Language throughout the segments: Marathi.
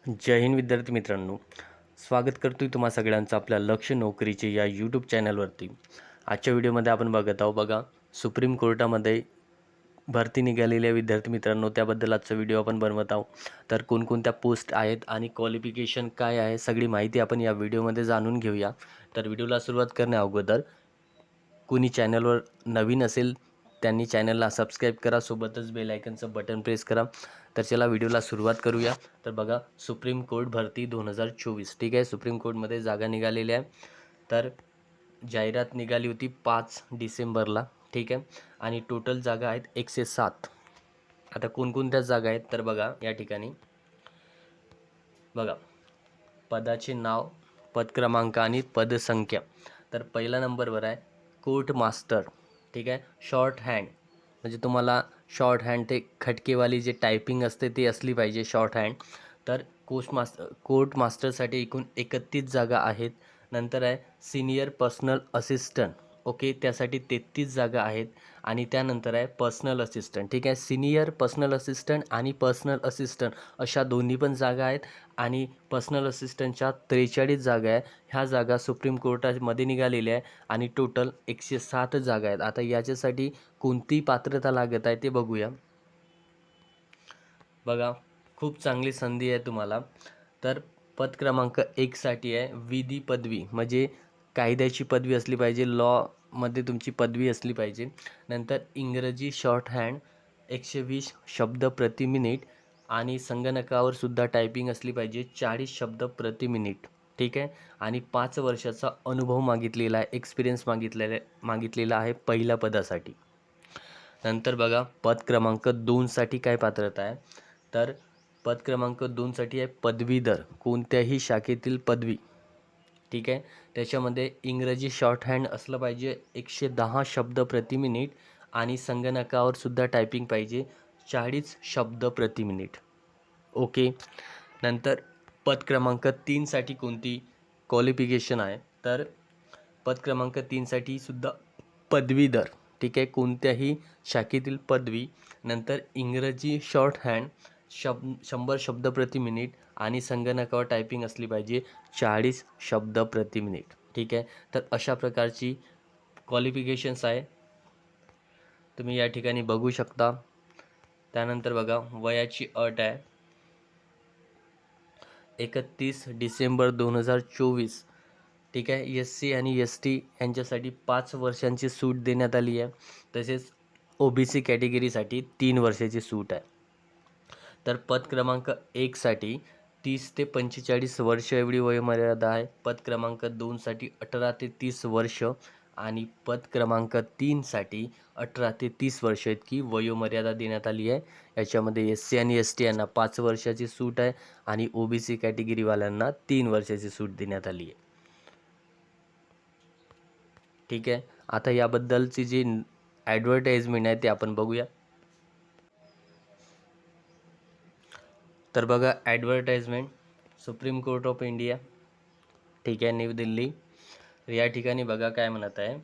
जय हिंद विद्यार्थी मित्रांनो, स्वागत करतोय तुम्हा सगळ्यांचं आपल्या लक्ष नोकरीचे या यूट्यूब चॅनलवरती. आजच्या व्हिडिओमध्ये आपण बघत आहोत बघा, सुप्रीम कोर्टामध्ये भरती निघालेल्या विद्यार्थी मित्रांनो, त्याबद्दल आजचा व्हिडिओ आपण बनवत आहोत. तर कोणकोणत्या पोस्ट आहेत आणि क्वालिफिकेशन काय आहे सगळी माहिती आपण या व्हिडिओमध्ये जाणून घेऊया. तर व्हिडिओला सुरुवात करण्या अगोदर कोणी चॅनलवर नवीन असेल त्यांनी चॅनलला सबस्क्राईब करा, सोबतच बेल आयकनचं बटन प्रेस करा. तर चला व्हिडिओला सुरुवात करूया. तर बघा, सुप्रीम कोर्ट भरती 2024, ठीक आहे. सुप्रीम कोर्टमध्ये जागा निघालेल्या आहे. तर जाहिरात निघाली होती 5 डिसेंबरला, ठीक आहे. आणि टोटल जागा आहेत 107. आता कोणकोणत्या जागा आहेत तर बघा या ठिकाणी बघा, पदाचे नाव, पद क्रमांक आणि पदसंख्या. तर पहिल्या नंबरवर आहे कोर्ट मास्टर, ठीक आहे. शॉर्ट हँड म्हणजे तुम्हाला शॉर्ट हँड ते खटकेवाली जे टायपिंग असते ती असली पाहिजे, शॉर्ट हँड. तर कोर्ट मास्टरसाठी एकूण 31 जागा आहेत. नंतर आहे सिनियर पर्सनल असिस्टंट, ओके, त्यासाठी 33 जागा आहेत. आणि त्यानंतर आहे पर्सनल असिस्टंट, ठीक आहे. सिनियर पर्सनल असिस्टंट आणि पर्सनल असिस्टंट अशा दोन्ही पण जागा आहेत. आणि पर्सनल असिस्टंटच्या 43 जागा आहे. ह्या जागा सुप्रीम कोर्टामध्ये निघालेल्या आहे आणि टोटल 107 जागा आहेत. आता याच्यासाठी कोणती पात्रता लागत आहे ते बघूया. बघा, खूप चांगली संधी आहे तुम्हाला. तर पद क्रमांक 1 साठी आहे विधी पदवी, म्हणजे कायद्याची पदवी असली पाहिजे, लॉमध्ये तुमची पदवी असली पाहिजे. नंतर इंग्रजी शॉर्ट हँड 120 शब्द प्रति मिनिट आणि संगणकावर सुद्धा टायपिंग असली पाहिजे 40 शब्द प्रति मिनिट, ठीक आहे. आणि 5 वर्षाचा अनुभव मागितलेला आहे, एक्सपिरियन्स मागितलेला आहे पहिल्या पदासाठी. नंतर बघा, पद क्रमांक 2 साठी काय पात्रता आहे तर पद क्रमांक 2 साठी आहे पदवीधर, कोणत्याही शाखेतील पदवी, ठीक आहे. त्याच्यामध्ये इंग्रजी शॉर्ट हँड असलं पाहिजे 110 शब्द प्रति मिनिट आणि संगणकावर सुद्धा टायपिंग पाहिजे 40 शब्द प्रति मिनिट, ओके. नंतर पद क्रमांक 3 साठी कोणती क्वालिफिकेशन आहे तर पद क्रमांक 3 साठी सुद्धा पदवीधर, ठीक आहे, कोणत्याही शाखेतील पदवी. नंतर इंग्रजी शॉर्ट हँड 100 शब्द प्रति मिनिट आणि संगणकावर टायपिंग असली पाहिजे 40 शब्द प्रति मिनिट, ठीक आहे. तर अशा प्रकारची क्वालिफिकेशन्स आहे, तुम्ही या ठिकाणी बघू शकता. त्यानंतर बघा, वयाची अट आहे 31 डिसेंबर 2024, ठीक आहे. SC आणि ST यांच्यासाठी 5 वर्षांची सूट देण्यात आली आहे. तसेच OBC कॅटेगरीसाठी 3 वर्षाची सूट आहे. तर पद क्रमांक 1 साठी 30 ते 45 वर्ष एवढी वयोमर्यादा आहे. पद क्रमांक 2 साठी 18 ते 30 वर्ष आणि पद क्रमांक 3 साठी 18 ते 30 वर्ष इतकी वयोमर्यादा देण्यात आली आहे. याच्यामध्ये SC आणि ST यांना 5 वर्षाची सूट आहे आणि OBC कॅटेगरीवाल्यांना 3 वर्षाची सूट देण्यात आली आहे, ठीक आहे. आता याबद्दलची जी ॲडव्हर्टाइजमेंट आहे ते आपण बघूया. तर बघा, advertisement supreme court of India, ठीक आहे, न्यू दिल्ली. या ठिकाणी बघा काय म्हणत आहे,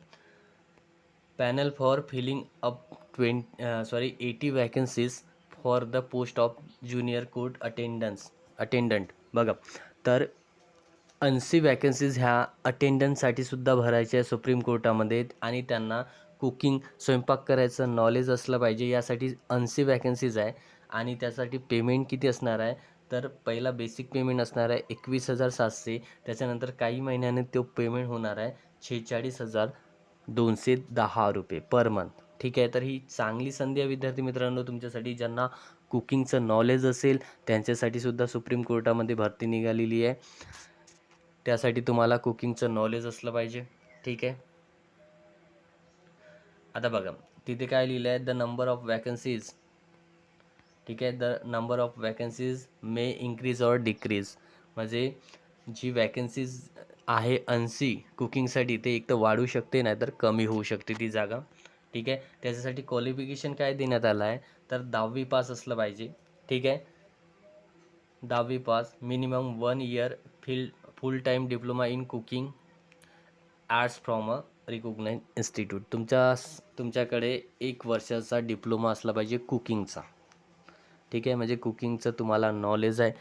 panel for filling up 80 vacancies for the post of junior court attendant. बघा, तर 80 वॅकन्सीज ह्या अटेंडंटसाठी सुद्धा भरायच्या आहे सुप्रीम कोर्टामध्ये. आणि त्यांना कुकिंग, स्वयंपाक करायचं नॉलेज असलं पाहिजे. यासाठी 80 वॅकन्सीज आहे. आणि त्यासाठी पेमेंट किती असणार आहे तर पहिला बेसिक पेमेंट असणार आहे 21,700. त्याच्यानंतर काही महिन्याने तो पेमेंट होणार आहे 46,210 रुपये पर मंथ, ठीक आहे. तर ही चांगली संधी आहे विद्यार्थी मित्रांनो तुमच्यासाठी. ज्यांना कुकिंगचं नॉलेज असेल त्यांच्यासाठी सुद्धा सुप्रीम कोर्टामध्ये भरती निघालेली आहे. त्यासाठी तुम्हाला कुकिंगचं नॉलेज असलं पाहिजे, ठीक आहे. आता बघा, तिथे काय लिहिलं आहे, द नंबर ऑफ वॅकन्सीज, ठीक आहे. The number of vacancies may increase or decrease, म्हणजे जी वॅकन्सीज आहे 80 कुकिंगसाठी ते एक तर वाढू शकते नाही तर कमी होऊ शकते ती जागा, ठीक आहे. त्याच्यासाठी क्वालिफिकेशन काय देण्यात आलं आहे तर 10वी पास असलं पाहिजे, ठीक आहे. 10वी pass, minimum 1 year full time diploma in cooking arts from a recognised institute. तुमच्याकडे 1 वर्षाचा डिप्लोमा असला पाहिजे कुकिंगचा, ठीक आहे. म्हणजे कुकिंगचं तुम्हाला नॉलेज आहे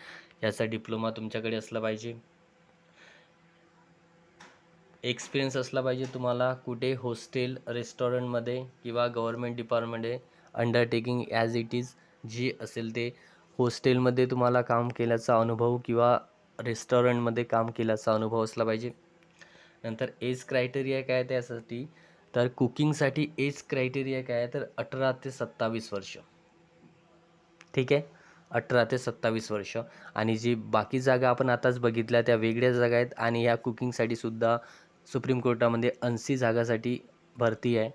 याचा डिप्लोमा तुमच्याकडे असला पाहिजे. एक्सपिरियन्स असला पाहिजे तुम्हाला कुठे हॉस्टेल, रेस्टॉरंटमध्ये किंवा गव्हर्मेंट डिपार्टमेंटमध्ये अंडरटेकिंग ॲज इट इज जी असेल ते हॉस्टेलमध्ये तुम्हाला काम केल्याचा अनुभव किंवा रेस्टॉरंटमध्ये काम केल्याचा अनुभव असला पाहिजे. नंतर एज क्रायटेरिया काय त्यासाठी, तर कुकिंगसाठी एज क्रायटेरिया काय आहे तर 18 ते 27 वर्ष. ठीक आहे, 18 ते 27 वर्ष. आणि जी बाकी जागा आपण आताच बघितल्या त्या वेगळ्या जागा आहेत आणि या कुकिंगसाठी सुद्धा सुप्रीम कोर्टामध्ये 80 जागासाठी भरती आहे.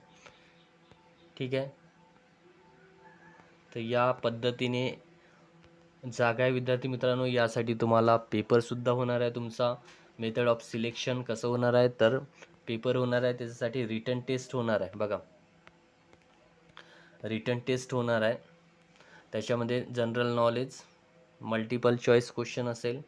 ठीक आहे, तर या पद्धतीने जागा आहे विद्यार्थी मित्रांनो. यासाठी तुम्हाला पेपरसुद्धा होणार आहे तुमचा. मेथड ऑफ सिलेक्शन कसं होणार आहे तर पेपर होणार आहे, त्याच्यासाठी रिटन टेस्ट होणार आहे. बघा, रिटन टेस्ट होणार आहे, त्याच्यामध्ये general knowledge, multiple choice question असेल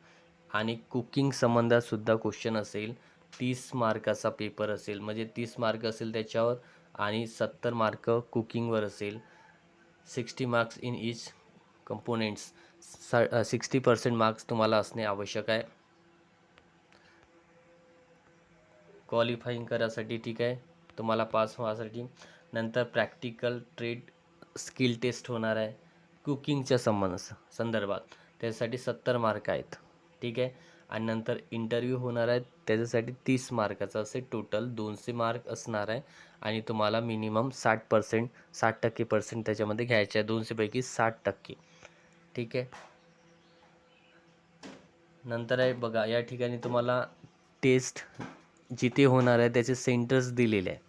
आणि कुकिंग संबंधातसुद्धा क्वेश्चन असेल. 30 मार्काचा पेपर असेल, म्हणजे 30 मार्क असेल त्याच्यावर आणि 70 मार्क कुकिंगवर असेल. 60 marks in each components, 60% marks तुम्हाला असणे आवश्यक आहे क्वालिफाईंग करायसाठी. ठीक आहे, तुम्हाला पास व्हायसाठी. नंतर प्रॅक्टिकल ट्रेड स्किल टेस्ट होणार आहे कुकिंगच्या संदर्भात, त्याच्यासाठी 70 मार्क आहेत. ठीक आहे, आणि नंतर इंटरव्ह्यू होणार आहे, त्याच्यासाठी 30 मार्काचं असे टोटल 200 मार्क असणार आहे आणि तुम्हाला मिनिमम 60% पर्सेंट त्याच्यामध्ये घ्यायचे आहे, 200 पैकी 60%. ठीक आहे, नंतर आहे बघा, या ठिकाणी तुम्हाला टेस्ट जिथे होणार आहे त्याचे सेंटर्स दिलेले आहे,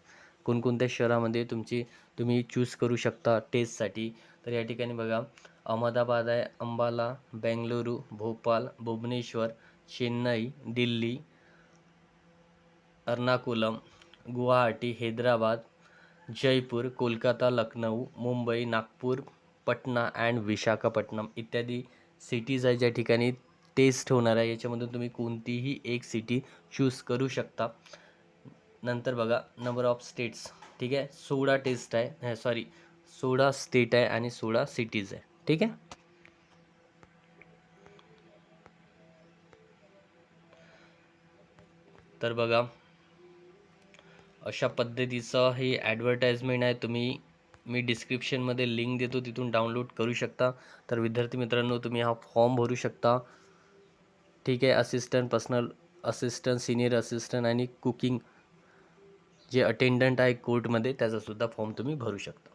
कोणकोणत्या शहरामध्ये तुम्ही चूज करू शकता टेस्टसाठी. तर या ठिकाणी बघा, अहमदाबाद आहे, अंबाला, बेंगलुरू, भोपाळ, भुवनेश्वर, चेन्नई, दिल्ली, एर्नाकुलम, गुवाहाटी, हैदराबाद, जयपूर, कोलकाता, लखनऊ, मुंबई, नागपूर, पटना अँड विशाखापट्टणम इत्यादी सिटीज आहे ज्या ठिकाणी टेस्ट होणार आहे. याच्यामधून तुम्ही कोणतीही एक सिटी चूज करू शकता. नंतर बघा, नंबर ऑफ स्टेट्स. ठीक आहे, 16 टेस्ट आहे, 16 स्टेट आहे आणि 16 सिटीज आहे. ठीक आहे, तर बघा अशा पद्धतीचं हे ॲडव्हर्टाइजमेंट आहे. मी डिस्क्रिप्शनमध्ये लिंक देतो, तिथून डाउनलोड करू शकता. तर विद्यार्थी मित्रांनो, तुम्ही हा फॉर्म भरू शकता. ठीक आहे, assistant, personal assistant, senior assistant आणि कुकिंग जे अटेंडंट आहे कोर्टमध्ये, त्याचासुद्धा फॉर्म तुम्ही भरू शकता.